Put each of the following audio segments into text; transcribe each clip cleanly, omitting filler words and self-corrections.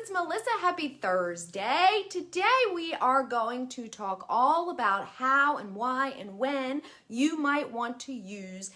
it's Melissa. Happy Thursday. Today we are going to talk all about how and why and when you might want to use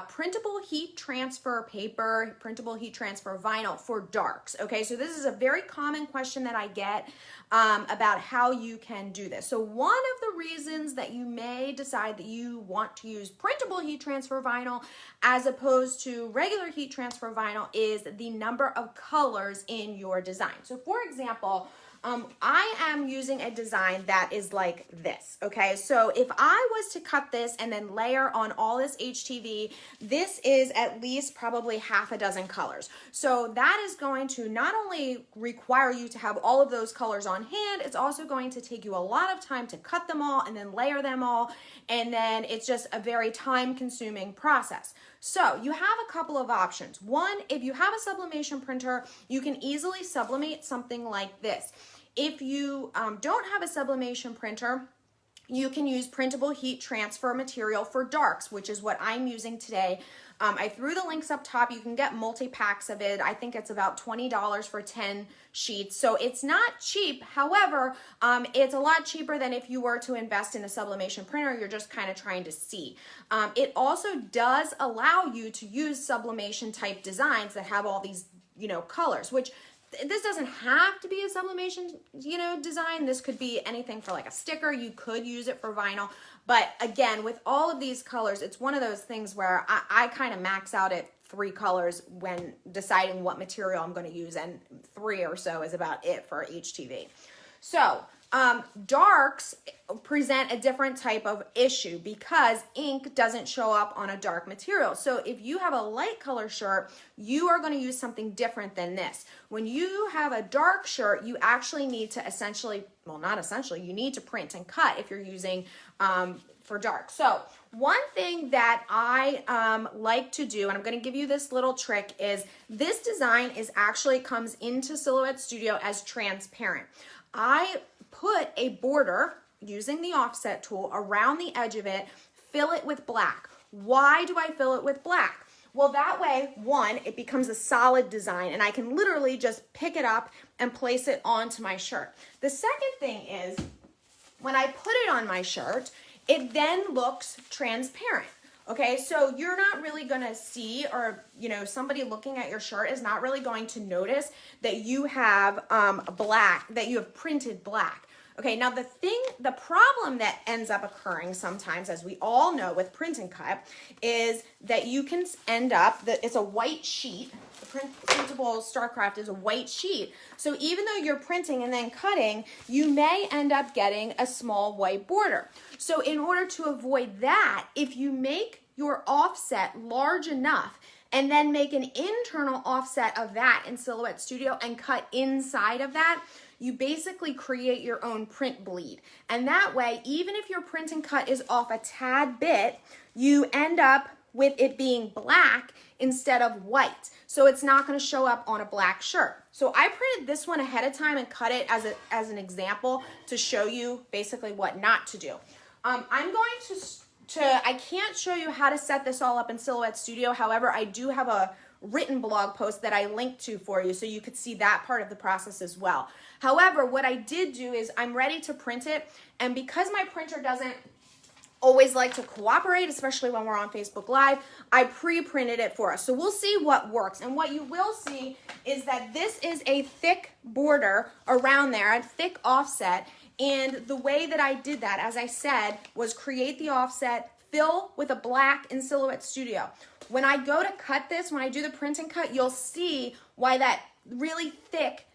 printable heat transfer paper, printable heat transfer vinyl for darks. Okay, so this is a very common question that I get about how you can do this. So one of the reasons that you may decide that you want to use printable heat transfer vinyl as opposed to regular heat transfer vinyl is the number of colors in your design. So for example, I am using a design that is like this, okay? So if I was to cut this and then layer on all this HTV, this is at least probably half a dozen colors. So that is going to not only require you to have all of those colors on hand, it's also going to take you a lot of time to cut them all and then layer them all, and then it's just a very time-consuming process. So you have a couple of options. One, if you have a sublimation printer, you can easily sublimate something like this. If you don't have a sublimation printer, you can use printable heat transfer material for darks, which is what I'm using today. I threw the links up top. You can get multi-packs of it. I think it's about $20 for 10 sheets. So it's not cheap. However, it's a lot cheaper than if you were to invest in a sublimation printer. You're just kind of trying to see. It also does allow you to use sublimation type designs that have all these, colors, which this doesn't have to be a sublimation, design. This could be anything for like a sticker. You could use it for vinyl. But again, with all of these colors, it's one of those things where I kind of max out at 3 colors when deciding what material I'm going to use, and 3 or so is about it for HTV. So darks present a different type of issue because ink doesn't show up on a dark material. So if you have a light color shirt, you are going to use something different than this. When you have a dark shirt, you actually need to you need to print and cut if you're using for dark. So one thing that I like to do, and I'm going to give you this little trick, is this design comes into Silhouette Studio as transparent. I put a border using the offset tool around the edge of it, fill it with black. Why do I fill it with black? Well, that way, one, it becomes a solid design and I can literally just pick it up and place it onto my shirt. The second thing is, when I put it on my shirt, it then looks transparent. Okay, so you're not really gonna see, or somebody looking at your shirt is not really going to notice that you have that you have printed black. Okay, now the problem that ends up occurring sometimes, as we all know with print and cut, is that you can end up, it's a white sheet. The printable Starcraft is a white sheet. So even though you're printing and then cutting, you may end up getting a small white border. So in order to avoid that, if you make your offset large enough and then make an internal offset of that in Silhouette Studio and cut inside of that, you basically create your own print bleed. And that way, even if your print and cut is off a tad bit, you end up with it being black instead of white. So it's not going to show up on a black shirt. So I printed this one ahead of time and cut it as an example to show you basically what not to do. I'm going I can't show you how to set this all up in Silhouette Studio. However, I do have a written blog post that I linked to for you so you could see that part of the process as well. However, what I did do is I'm ready to print it, and because my printer doesn't always like to cooperate, especially when we're on Facebook Live, I pre-printed it for us. So we'll see what works. And what you will see is that this is a thick border around there, a thick offset. And the way that I did that, as I said, was create the offset, fill with a black in Silhouette Studio. When I go to cut this, when I do the print and cut, you'll see why that really thick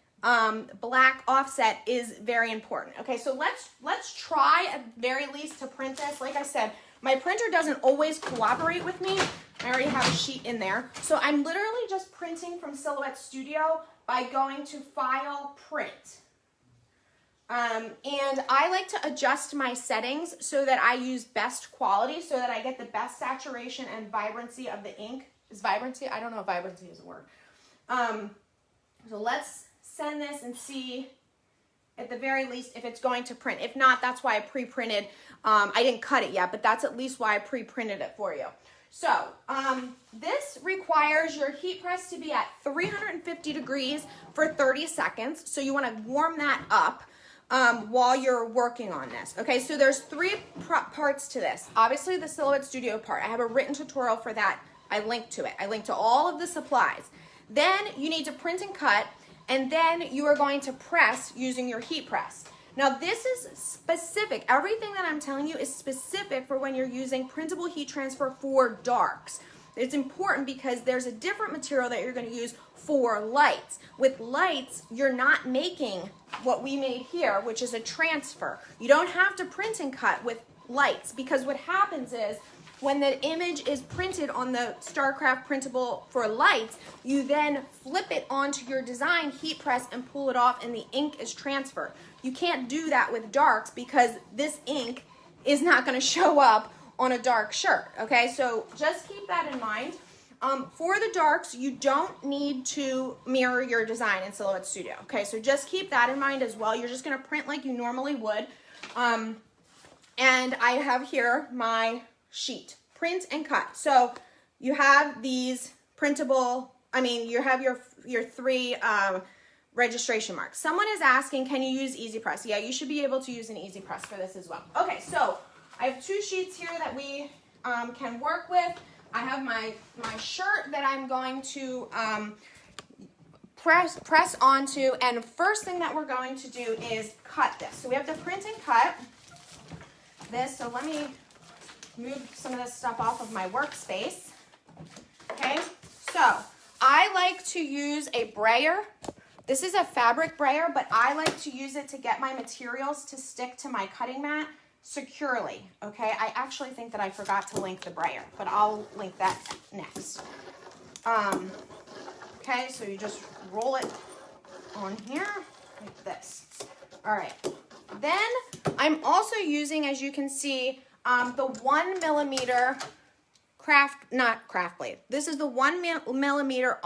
black offset is very important. Okay, so let's try at very least to print this. Like I said, my printer doesn't always cooperate with me. I already have a sheet in there. So I'm literally just printing from Silhouette Studio by going to File, Print. And I like to adjust my settings so that I use best quality, so that I get the best saturation and vibrancy of the ink. Is vibrancy? I don't know if vibrancy is a word. So let's send this and see at the very least if it's going to print. If not, that's why I pre-printed. I didn't cut it yet, but that's at least why I pre-printed it for you. So this requires your heat press to be at 350 degrees for 30 seconds. So you want to warm that up while you're working on this. Okay, so there's three parts to this. Obviously the Silhouette Studio part. I have a written tutorial for that. I linked to it. I linked to all of the supplies. Then you need to print and cut, and then you are going to press using your heat press. Now this is specific. Everything that I'm telling you is specific for when you're using printable heat transfer for darks. It's important because there's a different material that you're going to use for lights. With lights, you're not making what we made here, which is a transfer. You don't have to print and cut with lights, because what happens is when the image is printed on the Starcraft printable for lights, you then flip it onto your design, heat press, and pull it off, and the ink is transferred. You can't do that with darks because this ink is not going to show up on a dark shirt, okay? So just keep that in mind. For the darks, you don't need to mirror your design in Silhouette Studio, okay? So just keep that in mind as well. You're just going to print like you normally would. And I have here my sheet, print and cut. So you have these printable, you have your three registration marks. Someone is asking, can you use Easy Press? Yeah, you should be able to use an Easy Press for this as well. Okay, so I have two sheets here that we can work with. I have my shirt that I'm going to press onto, and first thing that we're going to do is cut this. So we have to print and cut this. So let me move some of this stuff off of my workspace. Okay, so I like to use a brayer. This is a fabric brayer, but I like to use it to get my materials to stick to my cutting mat securely, okay? I actually think that I forgot to link the brayer, but I'll link that next. Okay, so you just roll it on here like this. All right, then I'm also using, as you can see, the 1 millimeter not craft blade. This is the 1 millimeter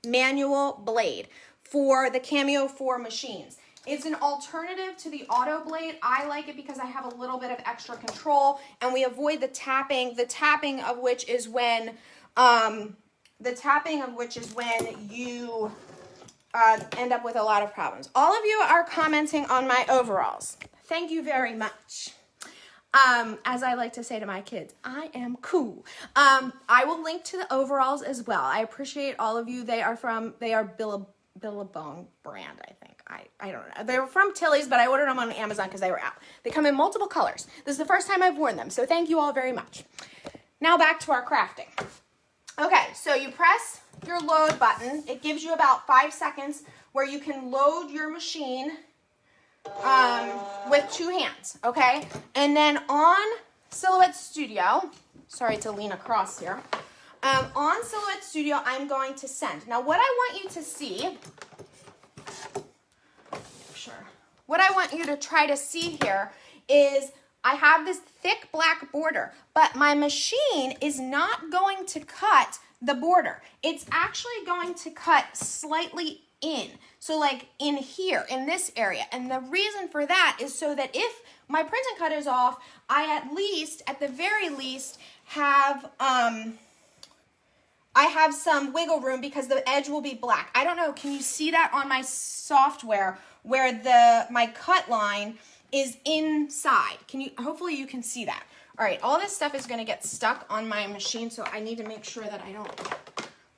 manual blade for the Cameo 4 machines. It's an alternative to the auto blade. I like it because I have a little bit of extra control, and we avoid the tapping of which is when you end up with a lot of problems. All of you are commenting on my overalls. Thank you very much. As I like to say to my kids, I am cool. I will link to the overalls as well. I appreciate all of you. They are Billabong brand, I think. I don't know. They were from Tilly's, but I ordered them on Amazon because they were out. They come in multiple colors. This is the first time I've worn them, so thank you all very much. Now back to our crafting. Okay, so you press your load button. It gives you about 5 seconds where you can load your machine with 2 hands, okay? And then on Silhouette Studio, sorry to lean across here, on Silhouette Studio, I'm going to send. Now, what I want you to see, what I want you to try to see here is I have this thick black border, but my machine is not going to cut the border. It's actually going to cut slightly in. So like in here, in this area. And the reason for that is so that if my print and cut is off, I at the very least, have I have some wiggle room because the edge will be black. I don't know, can you see that on my software where my cut line is inside? Hopefully you can see that. All right, all this stuff is gonna get stuck on my machine, so I need to make sure that I don't.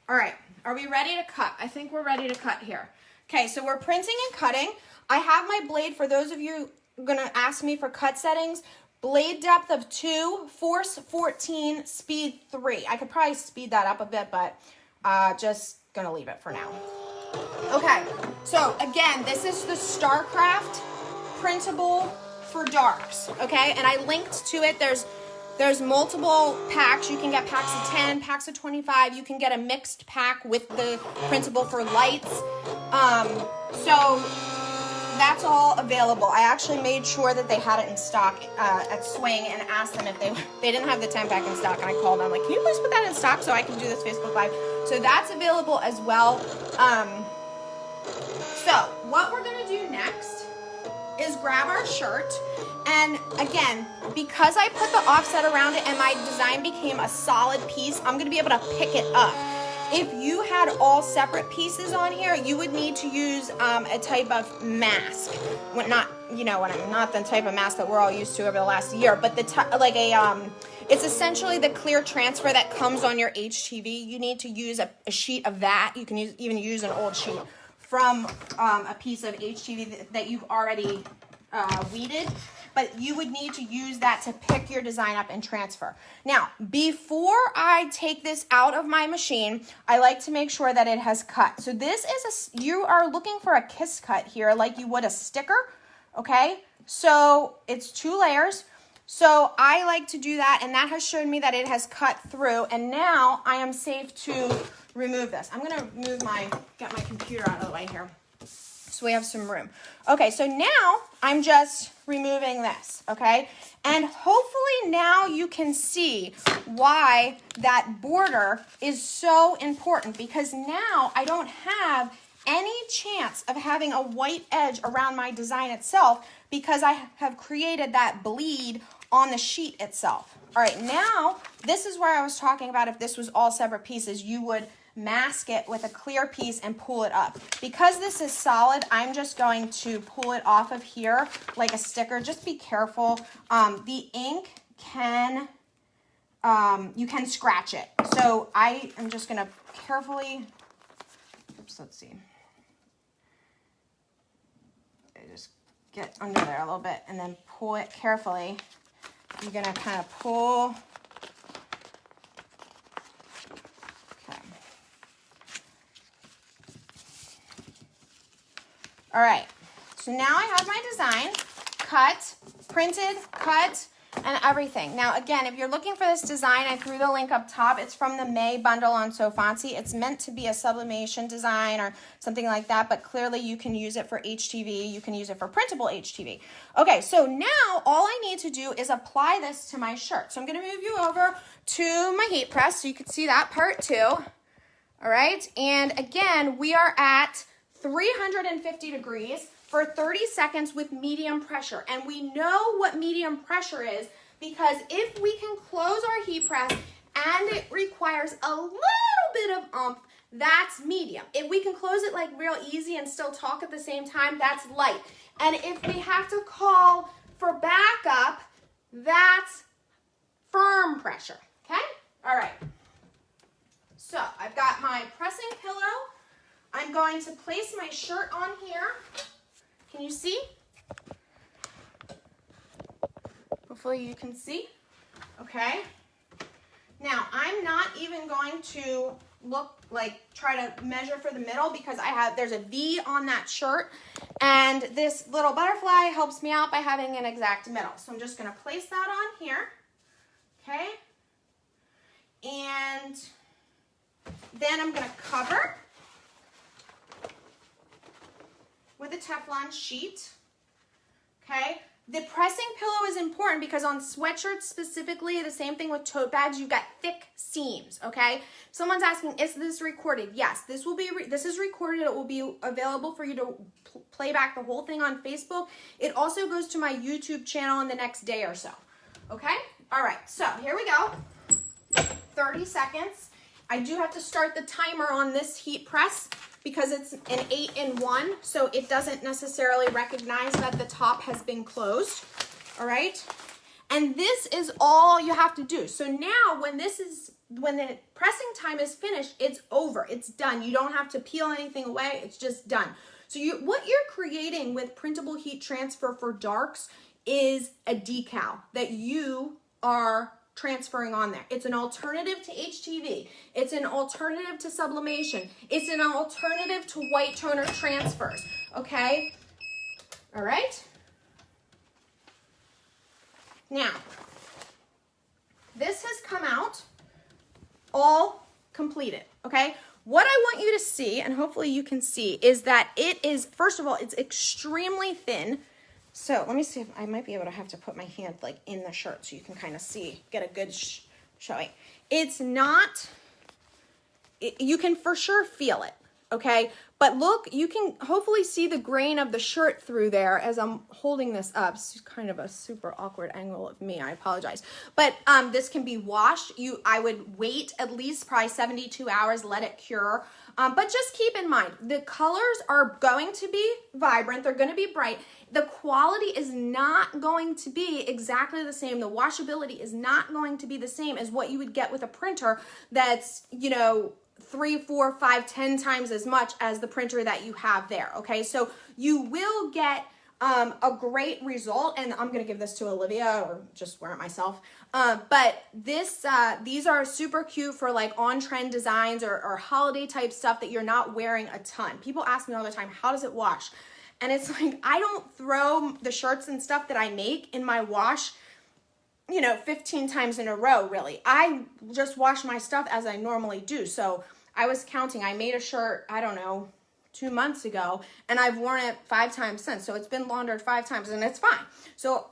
All right, are we ready to cut? I think we're ready to cut here. Okay, so we're printing and cutting. I have my blade, for those of you gonna ask me for cut settings, blade depth of 2, force 14, speed 3. I could probably speed that up a bit, but just gonna leave it for now. Okay, so again, this is the Starcraft printable for darks, okay? And I linked to it. There's multiple packs. You can get packs of 10, packs of 25. You can get a mixed pack with the printable for lights. So that's all available. I actually made sure that they had it in stock at Swing and asked them if they didn't have the 10 pack in stock, and I called them. I'm like, can you please put that in stock so I can do this Facebook Live? So that's available as well. So what we're gonna do next is grab our shirt, and again, because I put the offset around it and my design became a solid piece, I'm gonna be able to pick it up. If you had all separate pieces on here, you would need to use a type of mask. Not the type of mask that we're all used to over the last year, but it's essentially the clear transfer that comes on your HTV. You need to use a sheet of that. You can even use an old sheet from a piece of HTV that you've already weeded, but you would need to use that to pick your design up and transfer. Now, before I take this out of my machine, I like to make sure that it has cut. So this is you are looking for a kiss cut here like you would a sticker, okay? So it's 2 layers. So I like to do that, and that has shown me that it has cut through, and now I am safe to remove this. I'm gonna get my computer out of the way here so we have some room. Okay, so now I'm just removing this, okay? And hopefully now you can see why that border is so important, because now I don't have any chance of having a white edge around my design itself because I have created that bleed on the sheet itself. All right, now this is where I was talking about if this was all separate pieces, you would mask it with a clear piece and pull it up. Because this is solid, I'm just going to pull it off of here like a sticker. Just be careful. The ink can, you can scratch it. So I am just gonna carefully, let's see. Just get under there a little bit and then pull it carefully. You're gonna kind of pull. Okay. All right, so now I have my design cut, printed, cut, and everything. Now, again, if you're looking for this design, I threw the link up top. It's from the May bundle on So Fancy. It's meant to be a sublimation design or something like that, but clearly you can use it for HTV. You can use it for printable HTV. Okay, so now all I need to do is apply this to my shirt. So I'm going to move you over to my heat press so you can see that part too. All right, and again, we are at 350 degrees for 30 seconds with medium pressure. And we know what medium pressure is because if we can close our heat press and it requires a little bit of oomph, that's medium. If we can close it like real easy and still talk at the same time, that's light. And if we have to call for backup, that's firm pressure, okay? All right. So I've got my pressing pillow. I'm going to place my shirt on here. Can you see? Hopefully you can see. Okay. Now, I'm not even going to try to measure for the middle because there's a V on that shirt, and this little butterfly helps me out by having an exact middle. So I'm just going to place that on here. Okay. And then I'm going to cover with a Teflon sheet, okay? The pressing pillow is important because on sweatshirts specifically, the same thing with tote bags, you've got thick seams, okay? Someone's asking, is this recorded? Yes, this is recorded. It will be available for you to play back the whole thing on Facebook. It also goes to my YouTube channel in the next day or so, okay? All right, so here we go. 30 seconds. I do have to start the timer on this heat press because it's an 8-in-1, so it doesn't necessarily recognize that the top has been closed, all right? And this is all you have to do. So now when the pressing time is finished, it's over, it's done. You don't have to peel anything away, it's just done. So what you're creating with printable heat transfer for darks is a decal that you are transferring on there. It's an alternative to HTV. It's an alternative to sublimation. It's an alternative to white toner transfers, okay? All right? Now, this has come out all completed, okay? What I want you to see, and hopefully you can see, is that it is, first of all, it's extremely thin. So let me see if I might be able to have to put my hand like in the shirt so you can kind of see, get a good showing. It's not, you can for sure feel it, okay? But look, you can hopefully see the grain of the shirt through there as I'm holding this up. It's kind of a super awkward angle of me, I apologize. But this can be washed. I would wait at least probably 72 hours, let it cure. But just keep in mind, the colors are going to be vibrant, they're gonna be bright. The quality is not going to be exactly the same. The washability is not going to be the same as what you would get with a printer that's, you know, 3, 4, 5, 10 times as much as the printer that you have there, okay? So you will get a great result, and I'm gonna give this to Olivia or just wear it myself. But these are super cute for like on-trend designs or holiday type stuff that you're not wearing a ton. People ask me all the time, how does it wash? And it's like, I don't throw the shirts and stuff that I make in my wash, you know, 15 times in a row, really. I just wash my stuff as I normally do. So I was counting, I made a shirt, I don't know, 2 months ago, and I've worn it 5 times since. So it's been laundered 5 times and it's fine. So,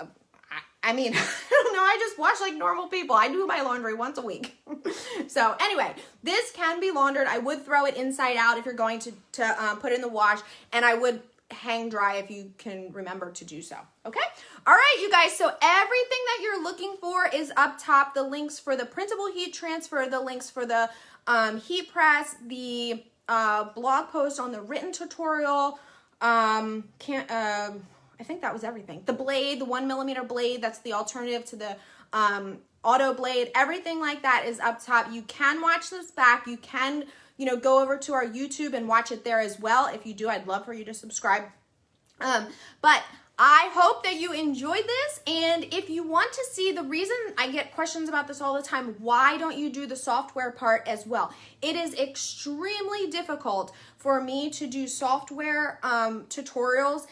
I mean, I don't know, I just wash like normal people. I do my laundry once a week. So anyway, this can be laundered. I would throw it inside out if you're going to put it in the wash, and I would hang dry if you can remember to do so. Okay? All right, you guys, so everything that you're looking for is up top. The links for the printable heat transfer, the links for the heat press, the blog post on the written tutorial, I think that was everything. The blade, the 1mm blade, that's the alternative to the auto blade. Everything like that is up top. You can watch this back. You can, you know, go over to our YouTube and watch it there as well. If you do, I'd love for you to subscribe. But I hope that you enjoyed this, and if you want to see, the reason I get questions about this all the time, why don't you do the software part as well? It is extremely difficult for me to do software tutorials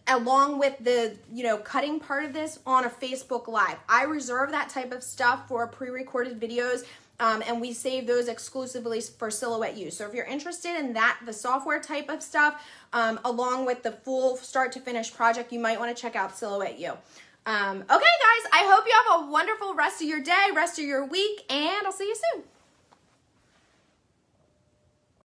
along with the, you know, cutting part of this on a Facebook Live. I reserve that type of stuff for pre-recorded videos, and we save those exclusively for Silhouette use. So if you're interested in that, the software type of stuff, along with the full start to finish project, you might want to check out Silhouette U. Okay, guys, I hope you have a wonderful rest of your day, rest of your week, and I'll see you soon.